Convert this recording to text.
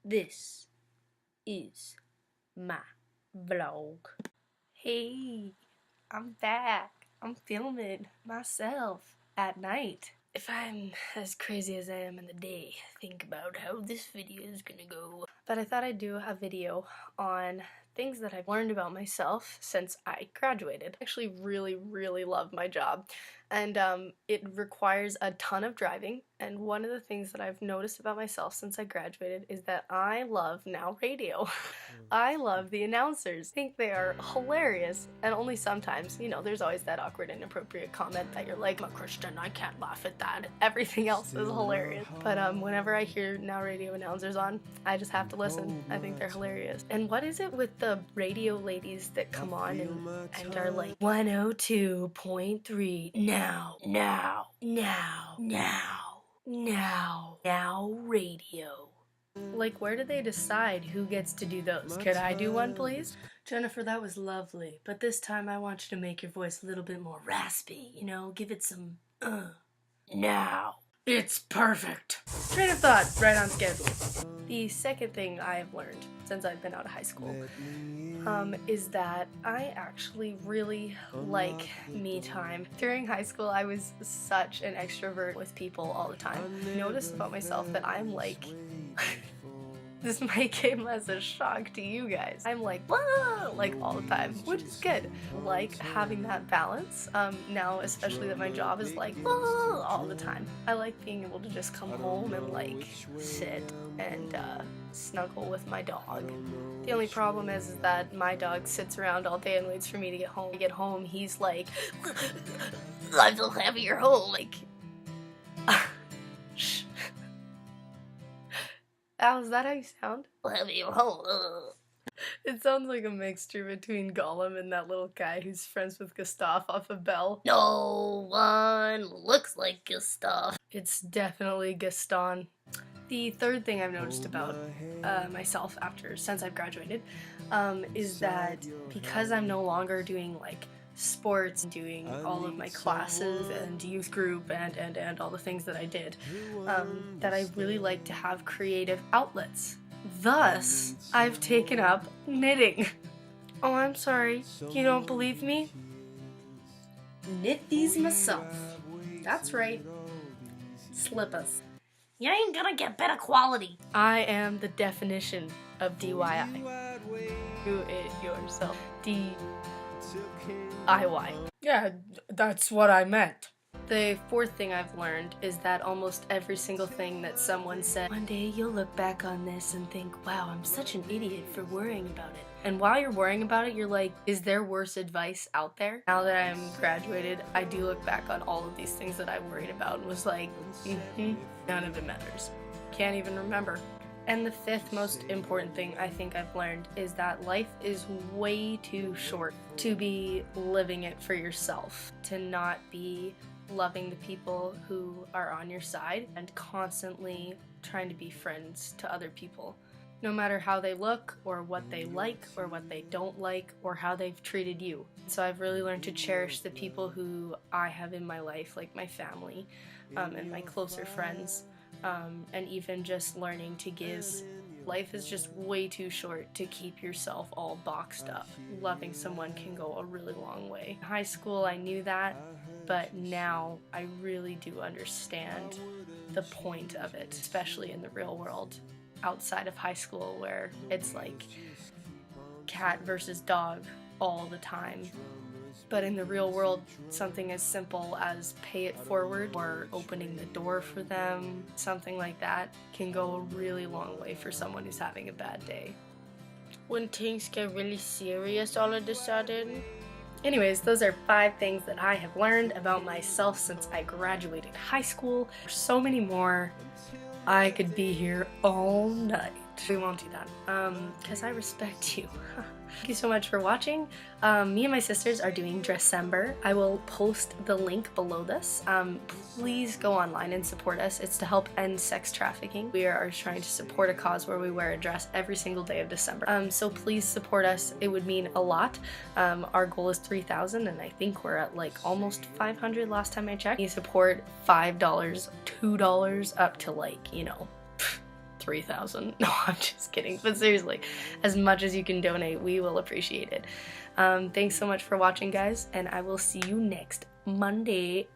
This is my vlog. Hey, I'm back. I'm filming myself at night. If I'm as crazy as I am in the day, think about how this video is gonna go. But I thought I'd do a video on things that I've learned about myself since I graduated. I actually really love my job, and it requires a ton of driving. And one of the things that I've noticed about myself since I graduated is that I love now radio. I love the announcers. I think they are hilarious, and only sometimes, you know, there's always that awkward inappropriate comment that you're like, I'm a Christian, I can't laugh at that. Everything else is hilarious. But whenever I hear now radio announcers on, I just have to listen. I think they're hilarious. And what is it with the radio ladies that come on and are like 102.3 now radio? Like, where do they decide who gets to do those? Could I do one, please? Jennifer, that was lovely, but this time I want you to make your voice a little bit more raspy, you know, give it some now. It's perfect. Train of thought, right on schedule. The second thing I've learned since I've been out of high school is that I actually really like me time. During high school, I was such an extrovert with people all the time. I noticed about myself that I'm like, this might came as a shock to you guys. I'm like, whoa, like all the time, which is good. Like having that balance. Now, especially that my job is like, whoa, all the time. I like being able to just come home and like sit and snuggle with my dog. The only problem is that my dog sits around all day and waits for me to get home. When I get home, he's like, I'm so happy you're home. Like, shh. Al, is that how you sound? Happy you're home. It sounds like a mixture between Gollum and that little guy who's friends with Gustav off of Belle. No one looks like Gustav. It's definitely Gaston. The third thing I've noticed about myself since I've graduated is that because I'm no longer doing like sports, doing all of my classes and youth group and all the things that I did, that I really like to have creative outlets. Thus, I've taken up knitting. Oh, I'm sorry. You don't believe me? Knit these myself. That's right. Slippers. You ain't gonna get better quality. I am the definition of DIY. Do it yourself. DIY. Yeah, that's what I meant. The fourth thing I've learned is that almost every single thing that someone said, one day you'll look back on this and think, wow, I'm such an idiot for worrying about it. And while you're worrying about it, you're like, is there worse advice out there? Now that I'm graduated, I do look back on all of these things that I worried about and was like, none of it matters. Can't even remember. And the fifth most important thing I think I've learned is that life is way too short to be living it for yourself, to not be loving the people who are on your side and constantly trying to be friends to other people, no matter how they look or what they like or what they don't like or how they've treated you. So I've really learned to cherish the people who I have in my life, like my family and my closer friends, and even just learning to give. Life is just way too short to keep yourself all boxed up. Loving someone can go a really long way. In high school, I knew that, but now I really do understand the point of it, especially in the real world outside of high school, where it's like cat versus dog all the time. But in the real world, something as simple as pay it forward or opening the door for them, something like that, can go a really long way for someone who's having a bad day. When things get really serious all of a sudden. Anyways, those are 5 things that I have learned about myself since I graduated high school. There's so many more. I could be here all night. We won't do that, because I respect you. Thank you so much for watching. Me and my sisters are doing Dressember. I will post the link below this. Please go online and support us. It's to help end sex trafficking. We are trying to support a cause where we wear a dress every single day of December. So please support us. It would mean a lot. Our goal is 3,000 and I think we're at like almost 500 last time I checked. You support $5, $2 up to like, you know, 3,000. No, I'm just kidding. But seriously, as much as you can donate, we will appreciate it. Thanks so much for watching, guys, and I will see you next Wednesday.